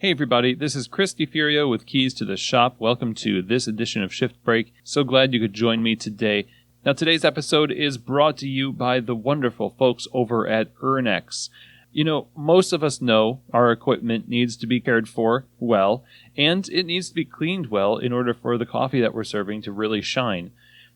Hey everybody, this is Chris DeFurio with Keys to the Shop. Welcome to this edition of Shift Break. So glad you could join me today. Now today's episode is brought to you by the wonderful folks over at Ernex. You know, most of us know our equipment needs to be cared for well, and it needs to be cleaned well in order for the coffee that we're serving to really shine.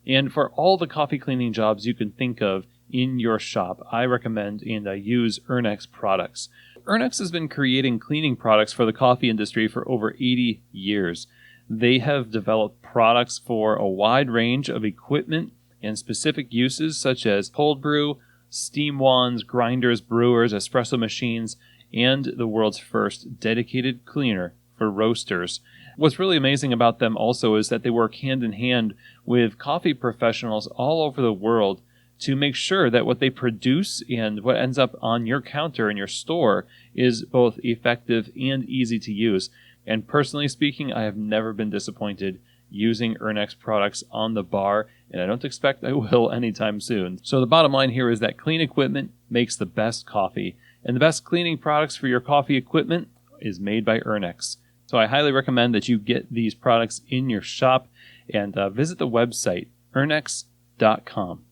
And for all the coffee cleaning jobs you can think of in your shop, I recommend and I use Ernex products. Ernex has been creating cleaning products for the coffee industry for over 80 years. They have developed products for a wide range of equipment and specific uses such as cold brew, steam wands, grinders, brewers, espresso machines, and the world's first dedicated cleaner for roasters. What's really amazing about them also is that they work hand in hand with coffee professionals all over the world to make sure that what they produce and what ends up on your counter in your store is both effective and easy to use. And personally speaking, I have never been disappointed using Ernex products on the bar, and I don't expect I will anytime soon. So the bottom line here is that clean equipment makes the best coffee, and the best cleaning products for your coffee equipment is made by Ernex. So I highly recommend that you get these products in your shop and visit the website, ernex.com.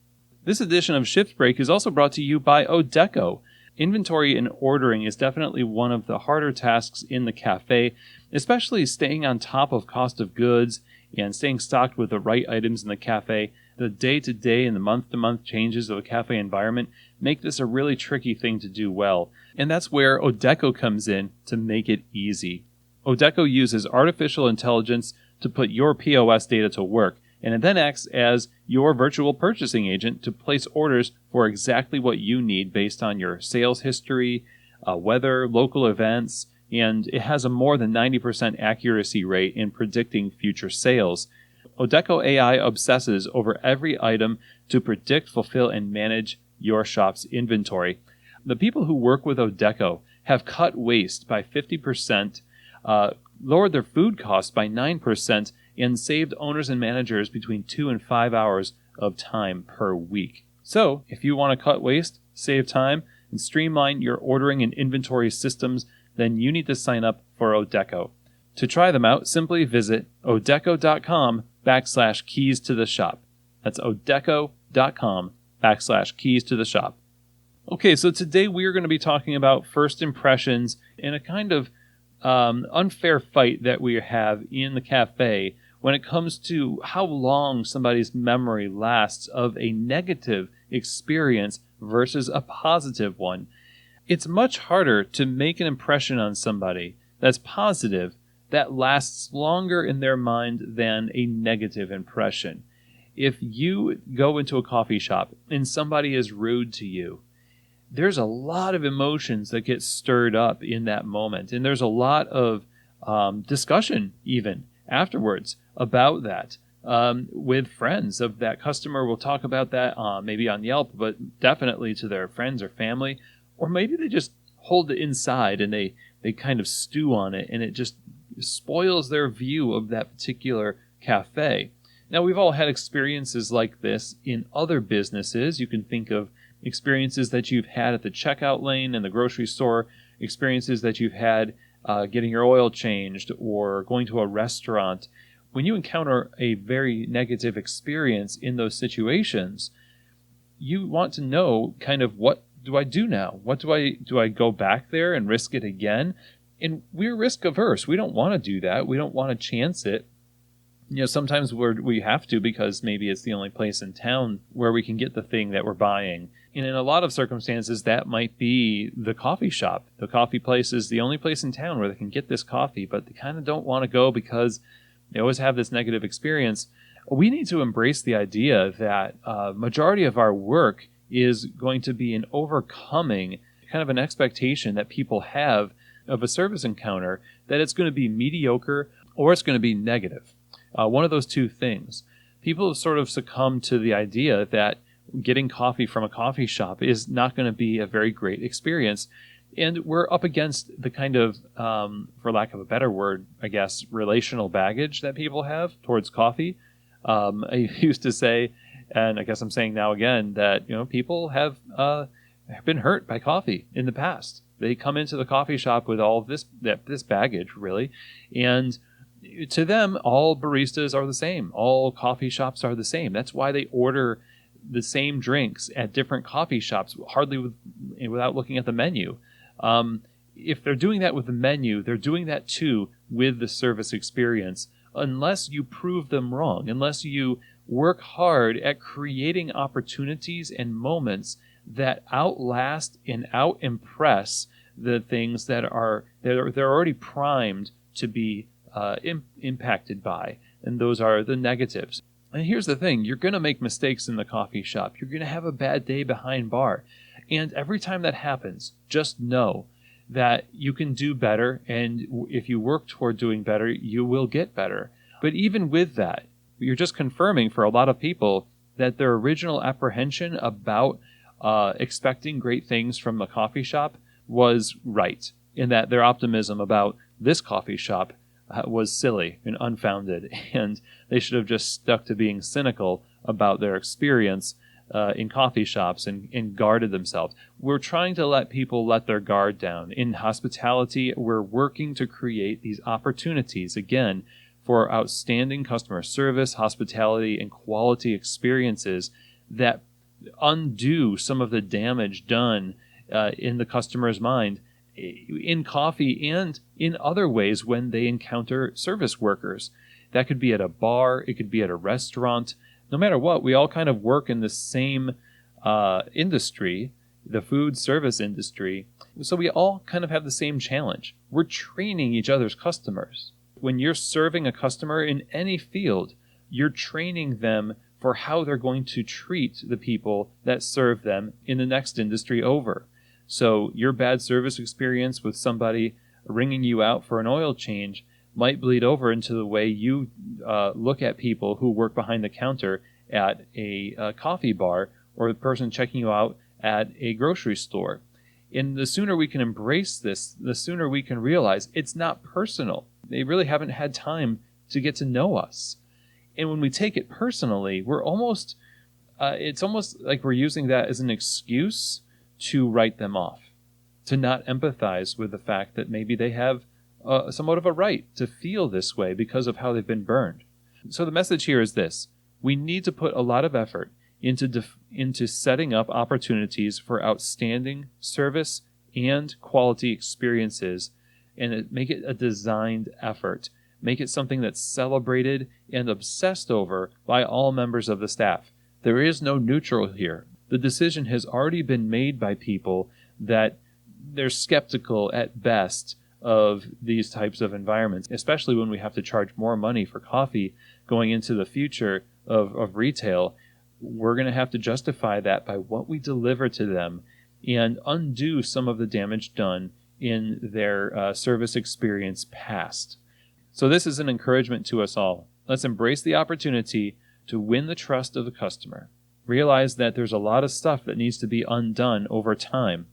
This edition of Shift Break is also brought to you by Odeco. Inventory and ordering is definitely one of the harder tasks in the cafe, especially staying on top of cost of goods and staying stocked with the right items in the cafe. The day-to-day and the month-to-month changes of a cafe environment make this a really tricky thing to do well. And that's where Odeco comes in to make it easy. Odeco uses artificial intelligence to put your POS data to work, and it then acts as your virtual purchasing agent to place orders for exactly what you need based on your sales history, weather, local events, and it has a more than 90% accuracy rate in predicting future sales. Odeco AI obsesses over every item to predict, fulfill, and manage your shop's inventory. The people who work with Odeco have cut waste by 50%, lowered their food costs by 9%, and saved owners and managers between 2 and 5 hours of time per week. So, if you want to cut waste, save time, and streamline your ordering and inventory systems, then you need to sign up for Odeco. To try them out, simply visit odeco.com/keys to the shop. That's odeco.com/keys to the shop. Okay, so today we are going to be talking about first impressions in a kind of unfair fight that we have in the cafe when it comes to how long somebody's memory lasts of a negative experience versus a positive one. It's much harder to make an impression on somebody that's positive that lasts longer in their mind than a negative impression. If you go into a coffee shop and somebody is rude to you, there's a lot of emotions that get stirred up in that moment. And there's a lot of discussion even afterwards about that with friends of that customer. Will talk about that maybe on Yelp, but definitely to their friends or family. Or maybe they just hold it inside and they kind of stew on it, and it just spoils their view of that particular cafe. Now, we've all had experiences like this in other businesses. You can think of experiences that you've had at the checkout lane in the grocery store, experiences that you've had getting your oil changed or going to a restaurant. When you encounter a very negative experience in those situations, you want to know kind of, what do I do now? What do I go back there and risk it again? And we're risk averse. We don't want to do that. We don't want to chance it. You know, sometimes we have to because maybe it's the only place in town where we can get the thing that we're buying. And in a lot of circumstances, that might be the coffee shop. The coffee place is the only place in town where they can get this coffee, but they kind of don't want to go because they always have this negative experience. We need to embrace the idea that majority of our work is going to be in overcoming kind of an expectation that people have of a service encounter, that it's going to be mediocre or it's going to be negative. One of those two things. People have sort of succumbed to the idea that getting coffee from a coffee shop is not going to be a very great experience. And we're up against the kind of, for lack of a better word, I guess, relational baggage that people have towards coffee. I used to say, and I guess I'm saying now again, that people have been hurt by coffee in the past. They come into the coffee shop with all of this baggage, really, and to them, all baristas are the same. All coffee shops are the same. That's why they order the same drinks at different coffee shops, hardly without looking at the menu. If they're doing that with the menu, they're doing that too with the service experience, unless you prove them wrong, unless you work hard at creating opportunities and moments that outlast and out-impress the things that they're already primed to be impacted by, and those are the negatives. And here's the thing, you're going to make mistakes in the coffee shop. You're going to have a bad day behind bar. And every time that happens, just know that you can do better, and if you work toward doing better, you will get better. But even with that, you're just confirming for a lot of people that their original apprehension about expecting great things from a coffee shop was right, in that their optimism about this coffee shop was silly and unfounded, and they should have just stuck to being cynical about their experience in coffee shops and guarded themselves. We're trying to let people let their guard down. In hospitality, we're working to create these opportunities, again, for outstanding customer service, hospitality, and quality experiences that undo some of the damage done in the customer's mind in coffee and in other ways when they encounter service workers. That could be at a bar, it could be at a restaurant. No matter what, we all kind of work in the same industry, the food service industry. So we all kind of have the same challenge. We're training each other's customers. When you're serving a customer in any field, you're training them for how they're going to treat the people that serve them in the next industry over. So your bad service experience with somebody ringing you out for an oil change might bleed over into the way you look at people who work behind the counter at a coffee bar, or the person checking you out at a grocery store. And the sooner we can embrace this, the sooner we can realize it's not personal. They really haven't had time to get to know us. And when we take it personally, it's almost like we're using that as an excuse to write them off, to not empathize with the fact that maybe they have somewhat of a right to feel this way because of how they've been burned. So the message here is this: we need to put a lot of effort into setting up opportunities for outstanding service and quality experiences, and make it a designed effort. Make it something that's celebrated and obsessed over by all members of the staff. There is no neutral here. The decision has already been made by people that they're skeptical at best of these types of environments, especially when we have to charge more money for coffee going into the future of retail. We're going to have to justify that by what we deliver to them and undo some of the damage done in their service experience past. So this is an encouragement to us all. Let's embrace the opportunity to win the trust of the customer. Realize that there's a lot of stuff that needs to be undone over time.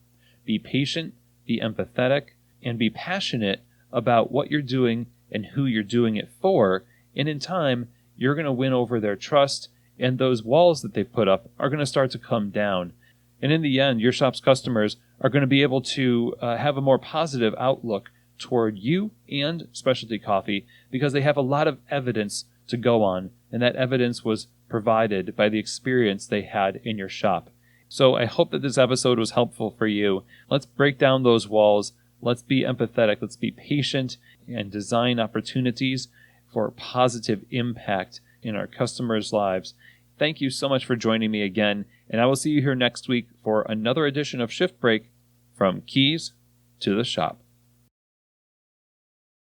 Be patient, be empathetic, and be passionate about what you're doing and who you're doing it for. And in time, you're going to win over their trust, and those walls that they put up are going to start to come down. And in the end, your shop's customers are going to be able to have a more positive outlook toward you and specialty coffee because they have a lot of evidence to go on, and that evidence was provided by the experience they had in your shop. So I hope that this episode was helpful for you. Let's break down those walls. Let's be empathetic. Let's be patient and design opportunities for positive impact in our customers' lives. Thank you so much for joining me again, and I will see you here next week for another edition of Shift Break, from Keys to the Shop.